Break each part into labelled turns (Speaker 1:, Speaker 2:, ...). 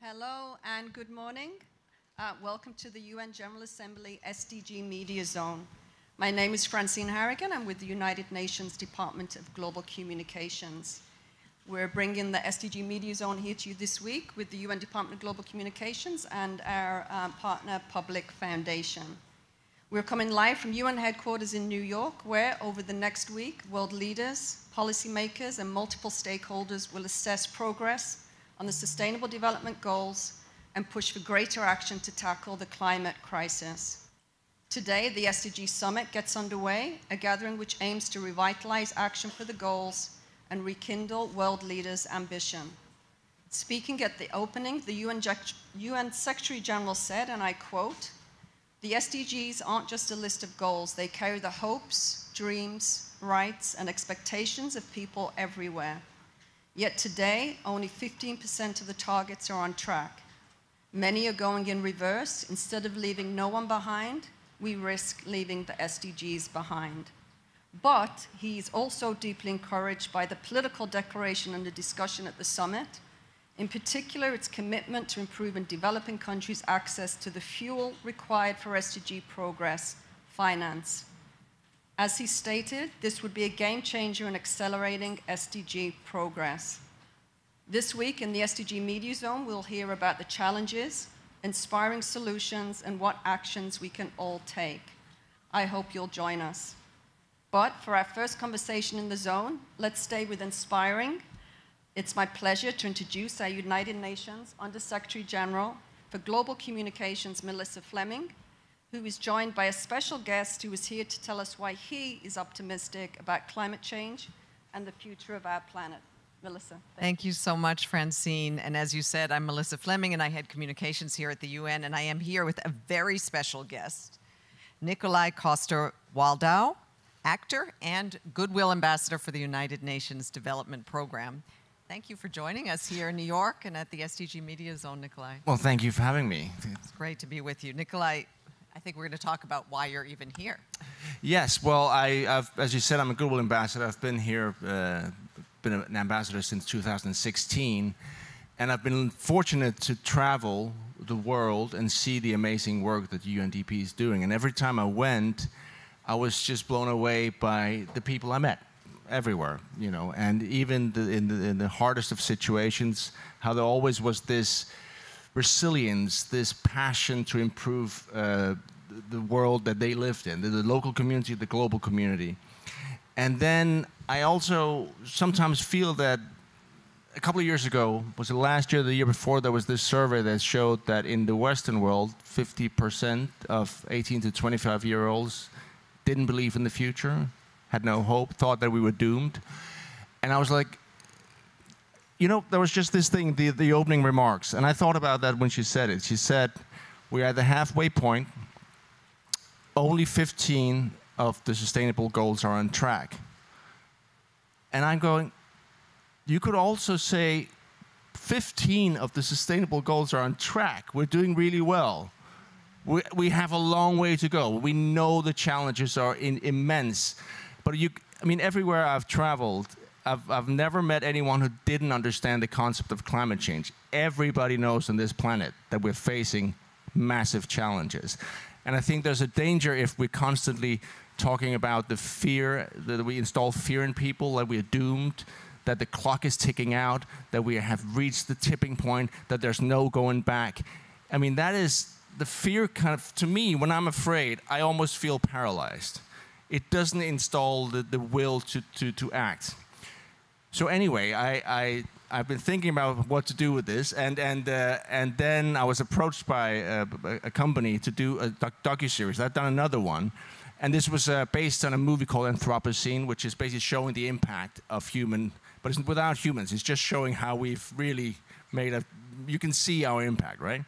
Speaker 1: Hello and good morning. Welcome to the UN General Assembly SDG Media Zone. My name is Francine Harrigan. I'm with the United Nations Department of Global Communications. We're bringing the SDG Media Zone here to you this week with the UN Department of Global Communications and our partner Public Foundation. We're coming live from UN headquarters in New York, where over the next week, world leaders, policymakers, and multiple stakeholders will assess progress on the Sustainable Development Goals and push for greater action to tackle the climate crisis. Today, the SDG Summit gets underway, a gathering which aims to revitalize action for the goals and rekindle world leaders' ambition. Speaking at the opening, the UN Secretary General said, and I quote, "The SDGs aren't just a list of goals, they carry the hopes, dreams, rights, and expectations of people everywhere. Yet today, only 15% of the targets are on track. Many are going in reverse. Instead of leaving no one behind, we risk leaving the SDGs behind." But he's also deeply encouraged by the political declaration and the discussion at the summit, in particular its commitment to improving developing countries' access to the fuel required for SDG progress, finance. As he stated, this would be a game changer in accelerating SDG progress. This week in the SDG Media Zone, we'll hear about the challenges, inspiring solutions, and what actions we can all take. I hope you'll join us. But for our first conversation in the zone, let's stay with inspiring. It's my pleasure to introduce our United Nations Under-Secretary General for Global Communications, Melissa Fleming, who is joined by a special guest who is here to tell us why he is optimistic about climate change and the future of our planet. Melissa.
Speaker 2: Thank you so much, Francine. And as you said, I'm Melissa Fleming, and I head communications here at the UN, and I am here with a very special guest, Nikolaj Coster-Waldau, actor and Goodwill Ambassador for the United Nations Development Program. Thank you for joining us here in New York and at the SDG Media Zone, Nikolaj.
Speaker 3: Well, thank you for having me.
Speaker 2: It's great to be with you. Nikolaj, I think we're going to talk about why you're even here.
Speaker 3: Yes, well, as you said, I'm a Goodwill Ambassador. I've been here, been an ambassador since 2016, and I've been fortunate to travel the world and see the amazing work that UNDP is doing. And every time I went, I was just blown away by the people I met everywhere, you know, and even in the hardest of situations, how there always was this resilience, this passion to improve the world that they lived in, the local community, the global community. And then I also sometimes feel that a couple of years ago, was it last year or the year before, there was this survey that showed that in the Western world, 50% of 18 to 25-year-olds didn't believe in the future, had no hope, thought that we were doomed. And I was like, you know, there was just this thing, the opening remarks, and I thought about that when she said it. She said, we're at the halfway point, only 15 of the sustainable goals are on track. And I'm going, you could also say 15 of the sustainable goals are on track. We're doing really well. We have a long way to go. We know the challenges are immense. But I mean, everywhere I've traveled, I've never met anyone who didn't understand the concept of climate change. Everybody knows on this planet that we're facing massive challenges. And I think there's a danger if we're constantly talking about the fear, that we install fear in people, that we're doomed, that the clock is ticking out, that we have reached the tipping point, that there's no going back. I mean, that is the fear kind of, to me, when I'm afraid, I almost feel paralyzed. It doesn't install the will to act. So anyway, I've been thinking about what to do with this, and then I was approached by a company to do a docuseries. I've done another one, and this was based on a movie called Anthropocene, which is basically showing the impact of human, but it's without humans. It's just showing how we've really made you can see our impact, right?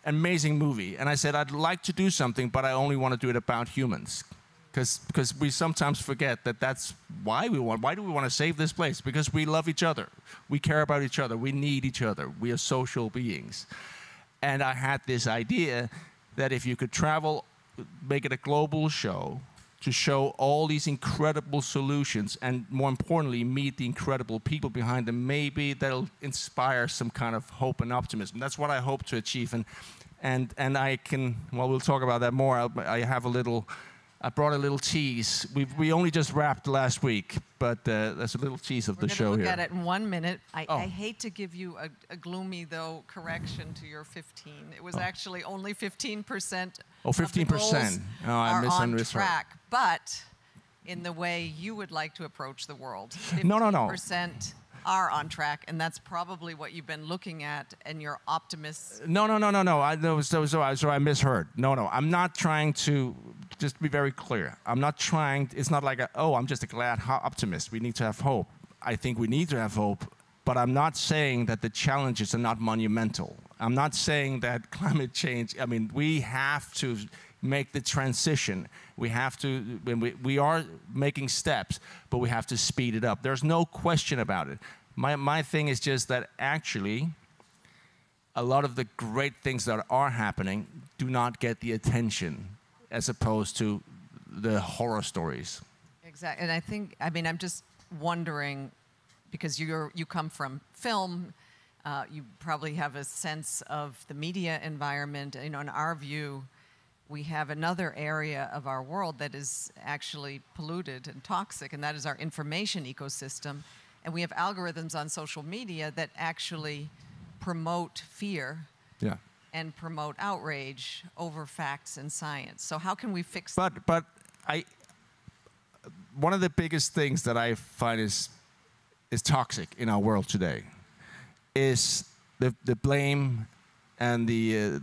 Speaker 3: Amazing movie. And I said, I'd like to do something, but I only want to do it about humans. Because we sometimes forget that that's why do we want to save this place? Because we love each other. We care about each other. We need each other. We are social beings. And I had this idea that if you could travel, make it a global show, to show all these incredible solutions and, more importantly, meet the incredible people behind them. Maybe that'll inspire some kind of hope and optimism. That's what I hope to achieve. And I can, well, we'll talk about that more. I brought a little tease. We only just wrapped last week, but that's a little tease of the show here.
Speaker 2: We're going to look at it in 1 minute. I hate to give you a gloomy, though, correction to your 15. It was actually only 15%.
Speaker 3: Oh, 15%. Oh, I
Speaker 2: on track, but in the way you would like to approach the world. 15%
Speaker 3: No.
Speaker 2: are on track, and that's probably what you've been looking at, and you're optimists.
Speaker 3: No. So I misheard. No. I'm not trying to, just to be very clear, I'm not trying, it's not like, I'm just a glad optimist. We need to have hope. I think we need to have hope, but I'm not saying that the challenges are not monumental. I'm not saying that climate change, I mean, we have to make the transition. We have to, we are making steps, but we have to speed it up. There's no question about it. My thing is just that actually, a lot of the great things that are happening do not get the attention as opposed to the horror stories.
Speaker 2: Exactly, and I'm just wondering, because you come from film, you probably have a sense of the media environment. In our view, we have another area of our world that is actually polluted and toxic, and that is our information ecosystem. And we have algorithms on social media that actually promote fear and promote outrage over facts and science. So how can we fix that?
Speaker 3: But one of the biggest things that I find is toxic in our world today is the blame and the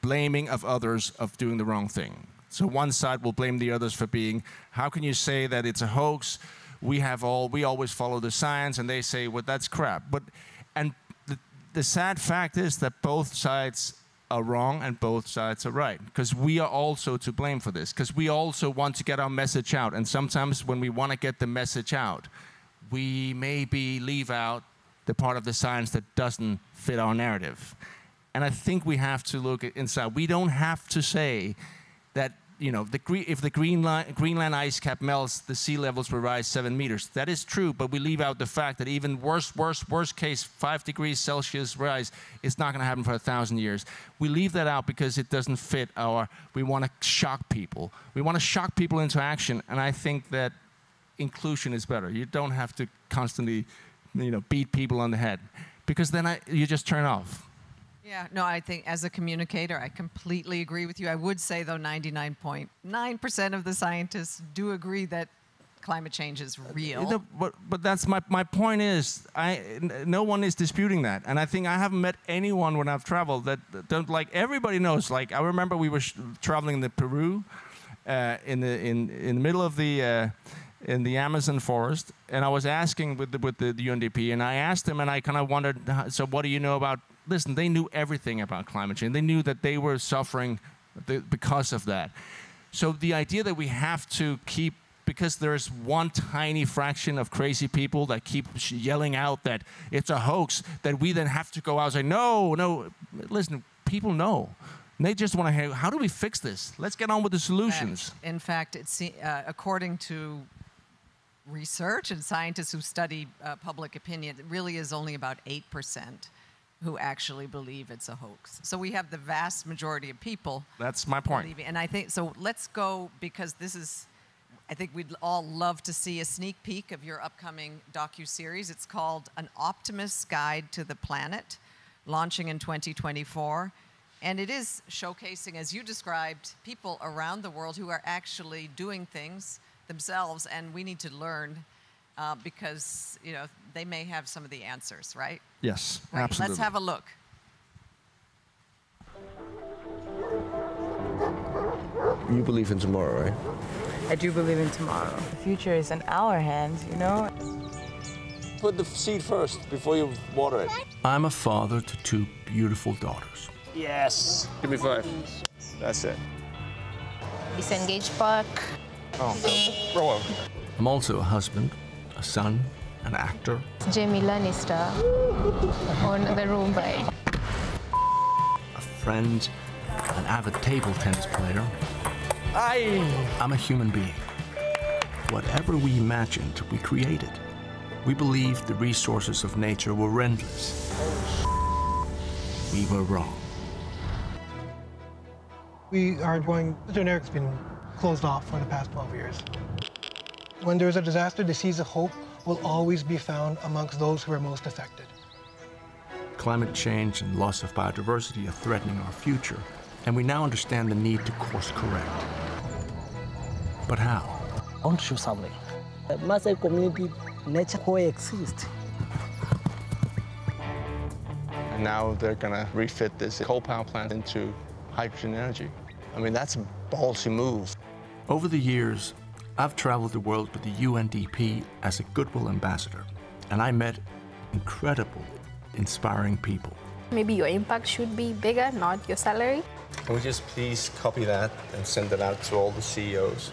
Speaker 3: blaming of others of doing the wrong thing. So one side will blame the others for being, how can you say that it's a hoax? We always follow the science, and they say, well, that's crap. And the sad fact is that both sides are wrong and both sides are right, because we are also to blame for this, because we also want to get our message out. And sometimes when we want to get the message out, we maybe leave out the part of the science that doesn't fit our narrative. And I think we have to look inside. We don't have to say that, if the Greenland ice cap melts, the sea levels will rise 7 meters. That is true, but we leave out the fact that even worst case, 5 degrees Celsius rise, it's not going to happen for 1,000 years. We leave that out because it doesn't fit we want to shock people. We want to shock people into action, and I think that inclusion is better. You don't have to constantly beat people on the head, because then you just turn off.
Speaker 2: Yeah, no, I think as a communicator, I completely agree with you. I would say, though, 99.9% of the scientists do agree that climate change is real.
Speaker 3: But that's my point is, no one is disputing that. And I think I haven't met anyone when I've traveled that don't, everybody knows. I remember we were traveling in Peru, in the middle of in the Amazon forest, and I was asking with the UNDP, and I asked them, and I kind of wondered, so what do you know about? Listen, they knew everything about climate change. They knew that they were suffering because of that. So the idea that we have to keep, because there's one tiny fraction of crazy people that keep yelling out that it's a hoax, that we then have to go out and say, no, listen, people know. And they just want to hear, how do we fix this? Let's get on with the solutions.
Speaker 2: In fact, it's according to research and scientists who study public opinion, it really is only about 8% who actually believe it's a hoax. So we have the vast majority of people.
Speaker 3: That's my point.
Speaker 2: Believing. And I think, so let's go, because this is, I think we'd all love to see a sneak peek of your upcoming docu-series. It's called An Optimist's Guide to the Planet, launching in 2024. And it is showcasing, as you described, people around the world who are actually doing things themselves, and we need to learn because they may have some of the answers, right?
Speaker 3: Yes,
Speaker 2: right.
Speaker 3: Absolutely.
Speaker 2: Let's have a look.
Speaker 4: You believe in tomorrow, right?
Speaker 5: I do believe in tomorrow. The future is in our hands,
Speaker 4: Put the seed first before you water it.
Speaker 6: I'm a father to 2 beautiful daughters.
Speaker 4: Yes. Give me 5. That's it.
Speaker 7: Disengage Park.
Speaker 4: Oh, roll over.
Speaker 6: I'm also a husband, a son, an actor.
Speaker 7: Jamie Lannister on the room by.
Speaker 6: A friend, an avid table tennis player. I'm a human being. Whatever we imagined, we created. We believed the resources of nature were endless. We were wrong.
Speaker 8: The generic's been closed off for the past 12 years. When there's a disaster, the seeds of hope will always be found amongst those who are most affected.
Speaker 6: Climate change and loss of biodiversity are threatening our future, and we now understand the need to course correct. But how?
Speaker 9: I want to show something. Massive community, nature coexist.
Speaker 3: And now they're going to refit this coal power plant into hydrogen energy. I mean, that's a ballsy move.
Speaker 6: Over the years, I've traveled the world with the UNDP as a Goodwill Ambassador, and I met incredible, inspiring people.
Speaker 7: Maybe your impact should be bigger, not your salary.
Speaker 3: Can we just please copy that and send it out to all the CEOs?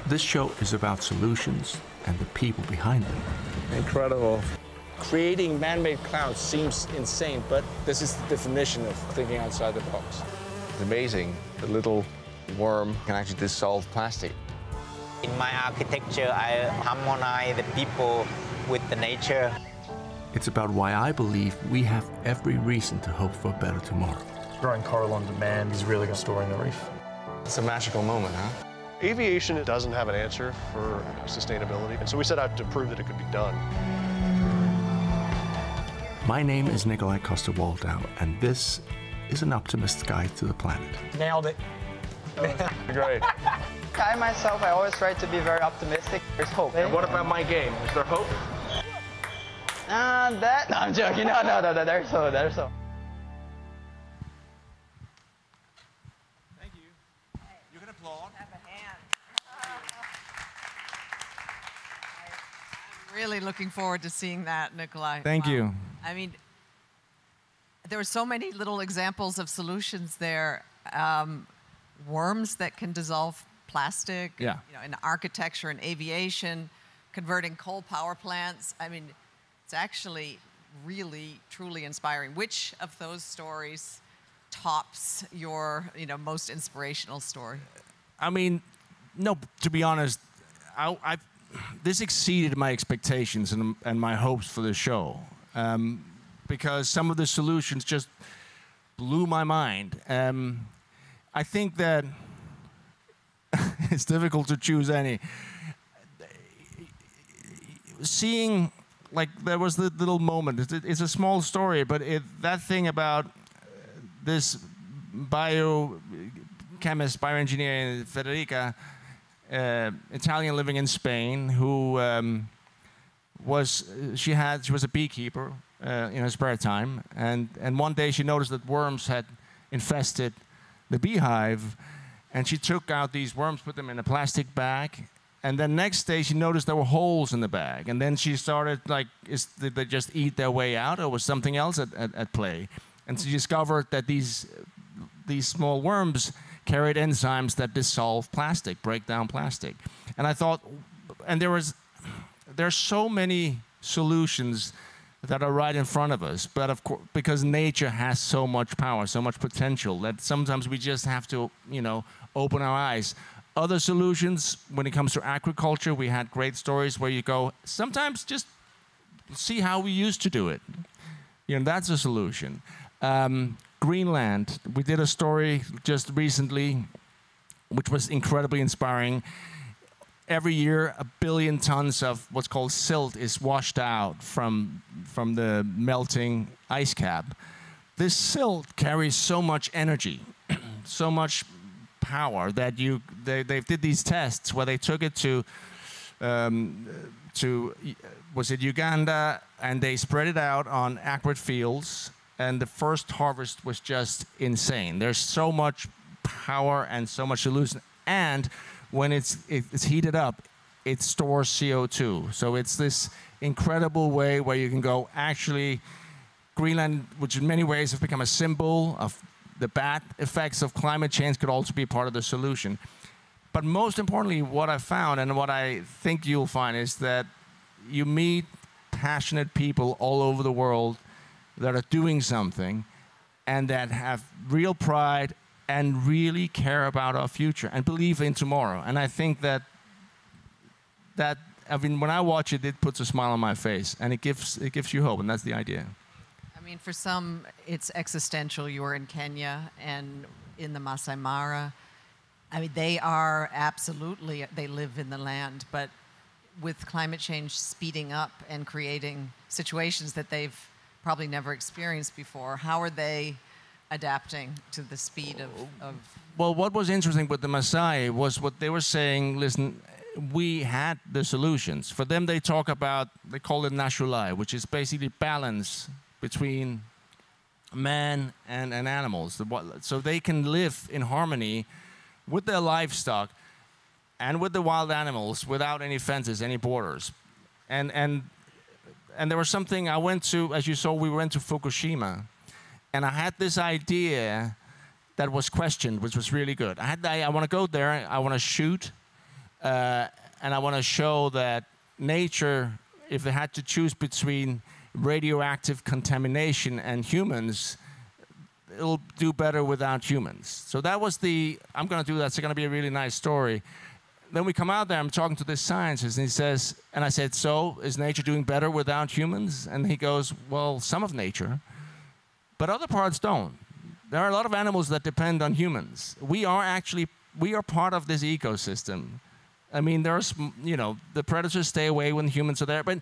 Speaker 6: This show is about solutions and the people behind them.
Speaker 4: Incredible. Creating man-made clouds seems insane, but this is the definition of thinking outside the box.
Speaker 3: It's amazing. The little worm can actually dissolve plastic.
Speaker 10: In my architecture, I harmonize the people with the nature.
Speaker 6: It's about why I believe we have every reason to hope for a better tomorrow.
Speaker 11: Growing coral on demand is really restoring the reef.
Speaker 3: It's a magical moment, huh?
Speaker 12: Aviation doesn't have an answer for sustainability, and so we set out to prove that it could be done.
Speaker 6: My name is Nikolaj CosterWaldau, and this is an Optimist's Guide to the Planet.
Speaker 9: Nailed it.
Speaker 12: Great.
Speaker 13: I myself, I always try to be very optimistic. There's hope.
Speaker 12: And what about my game? Is there hope?
Speaker 13: No, I'm joking. No, there's hope.
Speaker 3: Thank you. You can applaud.
Speaker 2: Have a hand. I'm really looking forward to seeing that, Nikolaj.
Speaker 3: Thank you.
Speaker 2: I mean, there are so many little examples of solutions there. Worms that can dissolve plastic,
Speaker 3: Yeah.
Speaker 2: you know, in architecture and aviation, converting coal power plants. I mean, it's actually really, truly inspiring. Which of those stories tops your, most inspirational story?
Speaker 3: I mean, no, to be honest, this exceeded my expectations and my hopes for the show. Because some of the solutions just blew my mind. I think that it's difficult to choose any. Seeing, like, there was the little moment. It's a small story, but that thing about this bioengineer, Federica, Italian living in Spain, who she was a beekeeper in her spare time, and one day she noticed that worms had infested the beehive, and she took out these worms, put them in a plastic bag, and then next day she noticed there were holes in the bag, and then she started did they just eat their way out, or was something else at play? And she discovered that these small worms carried enzymes that dissolve plastic, break down plastic. And I thought, and there's so many solutions that are right in front of us, but of course, because nature has so much power, so much potential, that sometimes we just have to, open our eyes. Other solutions, when it comes to agriculture, we had great stories where you go, sometimes just see how we used to do it. That's a solution. Greenland, we did a story just recently, which was incredibly inspiring. Every year, 1 billion tons of what's called silt is washed out from the melting ice cap. This silt carries so much energy, so much power that they did these tests where they took it to was it Uganda, and they spread it out on acrid fields, and the first harvest was just insane. There's so much power and so much solution, and when it's heated up, it stores CO2. So it's this incredible way where you can go, actually, Greenland, which in many ways have become a symbol of the bad effects of climate change, could also be part of the solution. But most importantly, what I found, and what I think you'll find, is that you meet passionate people all over the world that are doing something and that have real pride and really care about our future and believe in tomorrow. And I think that I mean, when I watch it, it puts a smile on my face, and it gives you hope, and that's the idea.
Speaker 2: I mean, for some, it's existential. You were in Kenya and in the Masai Mara. I mean, they are absolutely, they live in the land, but with climate change speeding up and creating situations that they've probably never experienced before, how are they adapting to the speed of...
Speaker 3: Well, what was interesting with the Maasai was what they were saying, listen, we had the solutions. For them, they talk about, they call it Nashulai, which is basically balance between man and animals. So they can live in harmony with their livestock and with the wild animals without any fences, any borders. And there was something I went to, as you saw, we went to Fukushima, and I had this idea that was questioned, which was really good. I want to go there, I want to shoot, and I want to show that nature, if they had to choose between radioactive contamination and humans, it'll do better without humans. So that was I'm going to do that, it's going to be a really nice story. Then we come out there, I'm talking to this scientist, and he says, and I said, so is nature doing better without humans? And he goes, well, some of nature, but other parts don't. There are a lot of animals that depend on humans. We are part of this ecosystem. I mean, there's, you know, the predators stay away when humans are there, but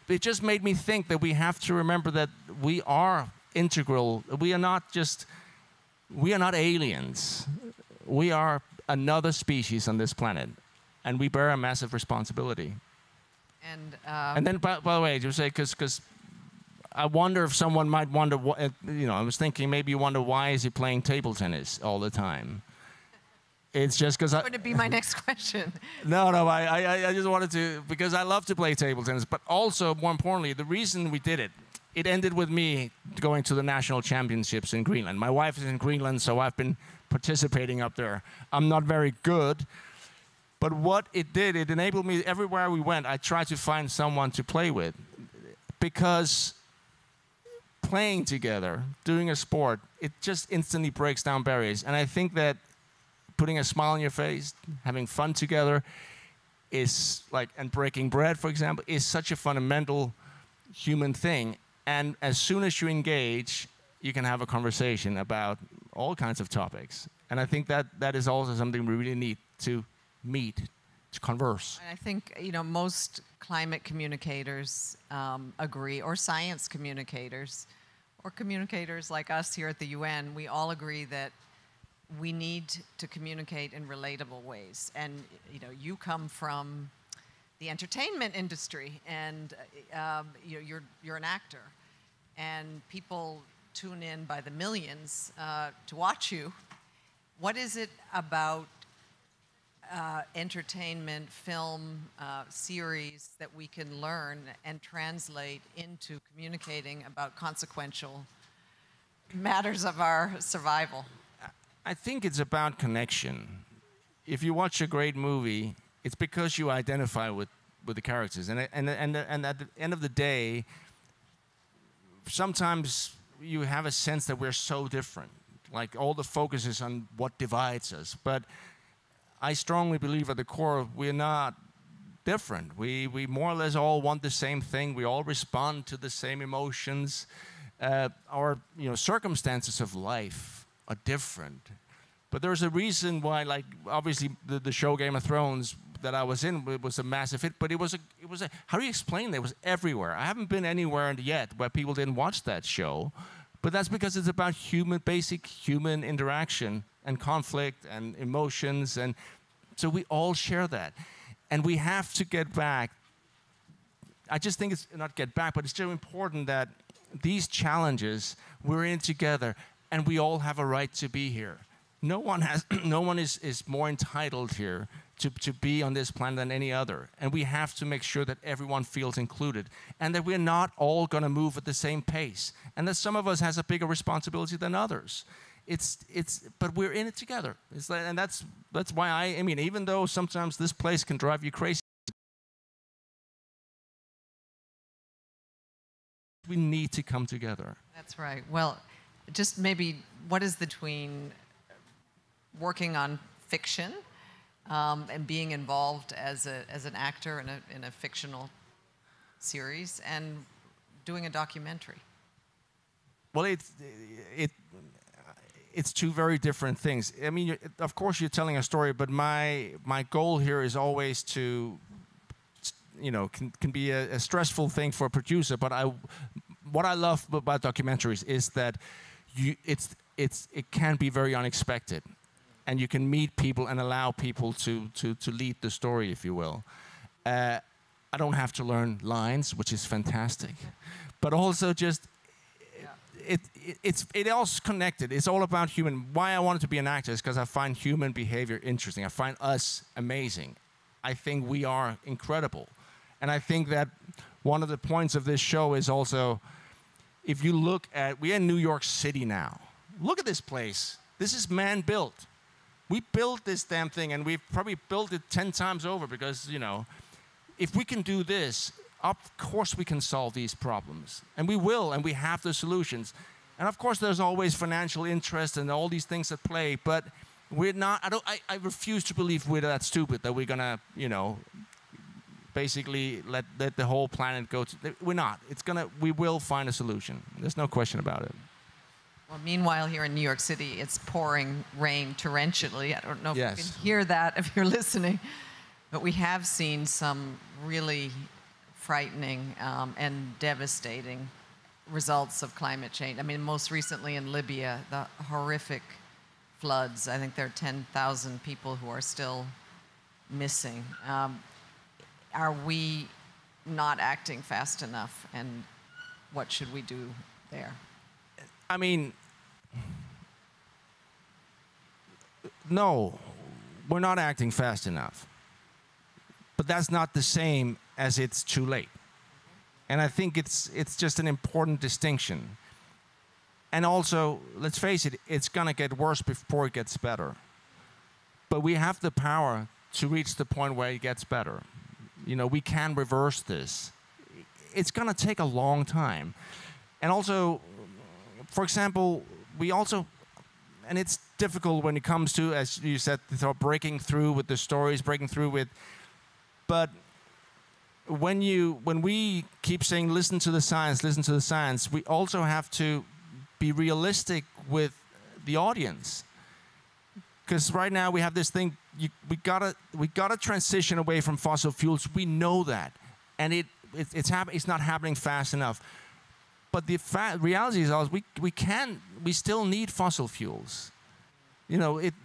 Speaker 3: it just made me think that we have to remember that we are integral. We are not aliens. We are another species on this planet, and we bear a massive responsibility. And then, by the way, you say, because I wonder if someone might wonder, you know, I was thinking maybe you wonder why is he playing table tennis all the time? It's just because
Speaker 2: That would be my next question.
Speaker 3: No, I just wanted to, because I love to play table tennis, but also, more importantly, the reason we did it, it ended with me going to the national championships in Greenland. My wife is in Greenland, so I've been participating up there. I'm not very good, but what it did, it enabled me, everywhere we went, I tried to find someone to play with, because playing together, doing a sport, it just instantly breaks down barriers. And I think that putting a smile on your face, having fun together is like, and breaking bread, for example, is such a fundamental human thing. And as soon as you engage, you can have a conversation about all kinds of topics. And I think that is also something we really need to meet, to converse.
Speaker 2: I think, you know, most climate communicators agree, or science communicators, or communicators like us here at the UN, we all agree that we need to communicate in relatable ways. And, you know, you come from the entertainment industry, and you know, you're an actor, and people tune in by the millions to watch you. What is it about entertainment, film, series that we can learn and translate into communicating about consequential matters of our survival?
Speaker 3: I think it's about connection. If you watch a great movie, it's because you identify with the characters. And at the end of the day, sometimes you have a sense that we're so different. Like, all the focus is on what divides us. But I strongly believe at the core, we're not different. We more or less all want the same thing. We all respond to the same emotions. Our circumstances of life are different. But there's a reason why, like, obviously the show Game of Thrones that I was in, it was a massive hit, but it was a, how do you explain that? It was everywhere. I haven't been anywhere yet where people didn't watch that show, but that's because it's about basic human interaction and conflict and emotions, and so we all share that. And we have to get back. I just think it's not get back, but it's so important that these challenges, we're in together, and we all have a right to be here. No one is more entitled here to be on this planet than any other. And we have to make sure that everyone feels included, and that we're not all going to move at the same pace, and that some of us has a bigger responsibility than others. But we're in it together. And that's why I mean, even though sometimes this place can drive you crazy, we need to come together.
Speaker 2: That's right. Well, just maybe, what is between working on fiction and being involved as an actor in a fictional series and doing a documentary?
Speaker 3: Well, it's two very different things. I mean, of course, you're telling a story, but my goal here is always to, you know, can be a stressful thing for a producer. But what I love about documentaries is that it can be very unexpected, and you can meet people and allow people to lead the story, if you will. I don't have to learn lines, which is fantastic, but also just. It's all connected. It's all about human. Why I wanted to be an actor is because I find human behavior interesting. I find us amazing. I think we are incredible. And I think that one of the points of this show is also, if you look at, we're in New York City now. Look at this place. This is man-built. We built this damn thing, and we've probably built it 10 times over because, you know, if we can do this, of course we can solve these problems. And we will, and we have the solutions. And of course there's always financial interest and all these things at play, but we're not, I refuse to believe we're that stupid that we're gonna, you know, basically let the whole planet go to, we're not. We will find a solution. There's no question about it.
Speaker 2: Well, meanwhile, here in New York City, it's pouring rain torrentially. I don't know if you can hear that if you're listening, but we have seen some really frightening and devastating results of climate change. I mean, most recently in Libya, the horrific floods. I think there are 10,000 people who are still missing. Are we not acting fast enough, and what should we do there?
Speaker 3: I mean, no, we're not acting fast enough. But that's not the same as it's too late. And I think it's just an important distinction. And also, let's face it, it's gonna get worse before it gets better. But we have the power to reach the point where it gets better. You know, we can reverse this. It's gonna take a long time. And also, for example, we also, and it's difficult when it comes to, as you said, breaking through with the stories, breaking through with, but when we keep saying, listen to the science, we also have to be realistic with the audience. Because right now we have this thing, we gotta transition away from fossil fuels. We know that, and it's not happening fast enough. But the reality is, we still need fossil fuels. You know, it's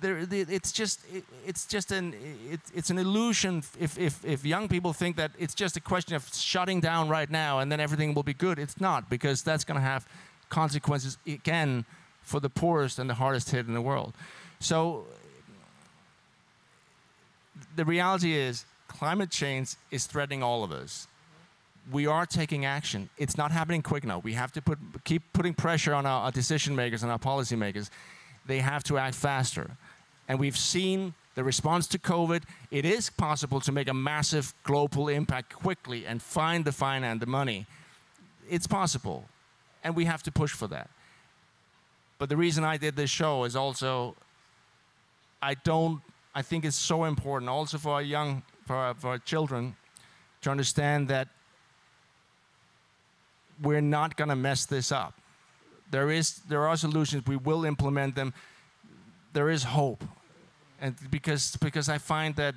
Speaker 3: an illusion if young people think that it's just a question of shutting down right now and then everything will be good. It's not, because that's going to have consequences again for the poorest and the hardest hit in the world. So the reality is, climate change is threatening all of us. We are taking action. It's not happening quick enough. We have to keep putting pressure on our decision makers and our policy makers. They have to act faster. And we've seen the response to COVID. It is possible to make a massive global impact quickly and find the finance, the money. It's possible. And we have to push for that. But the reason I did this show is also, I think it's so important also for our children to understand that we're not going to mess this up. There are solutions. We will implement them. There is hope, and because I find that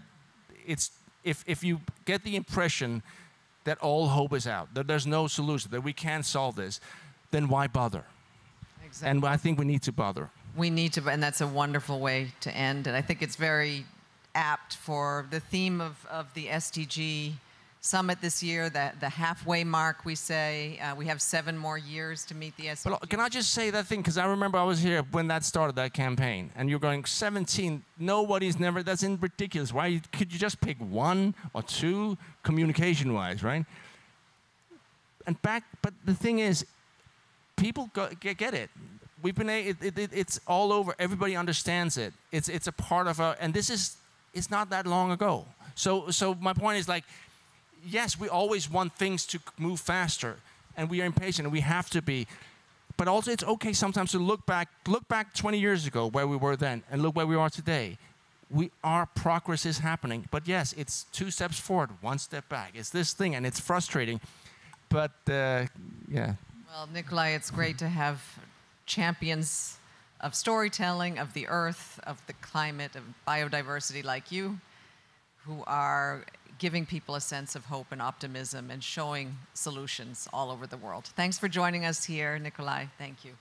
Speaker 3: if you get the impression that all hope is out, that there's no solution, that we can't solve this, then why bother? Exactly. And I think we need to bother.
Speaker 2: We need to, and that's a wonderful way to end. And I think it's very apt for the theme of the SDG Summit this year, the halfway mark, we say. We have 7 more years to meet the SDGs.
Speaker 3: But can I just say that thing? Because I remember I was here when that started, that campaign, and you're going 17. That's ridiculous. Why could you just pick 1 or 2 communication-wise, right? But the thing is, people get it. It's all over. Everybody understands it. It's a part of and it's not that long ago. So my point is, like, yes, we always want things to move faster, and we are impatient, and we have to be. but also it's okay sometimes to look back 20 years ago where we were then and look where we are today. Our progress is happening, but yes, it's 2 steps forward, 1 step back. It's this thing, and it's frustrating, but yeah.
Speaker 2: Well, Nikolaj, it's great to have champions of storytelling, of the earth, of the climate, of biodiversity like you, who are giving people a sense of hope and optimism and showing solutions all over the world. Thanks for joining us here, Nikolaj. Thank you.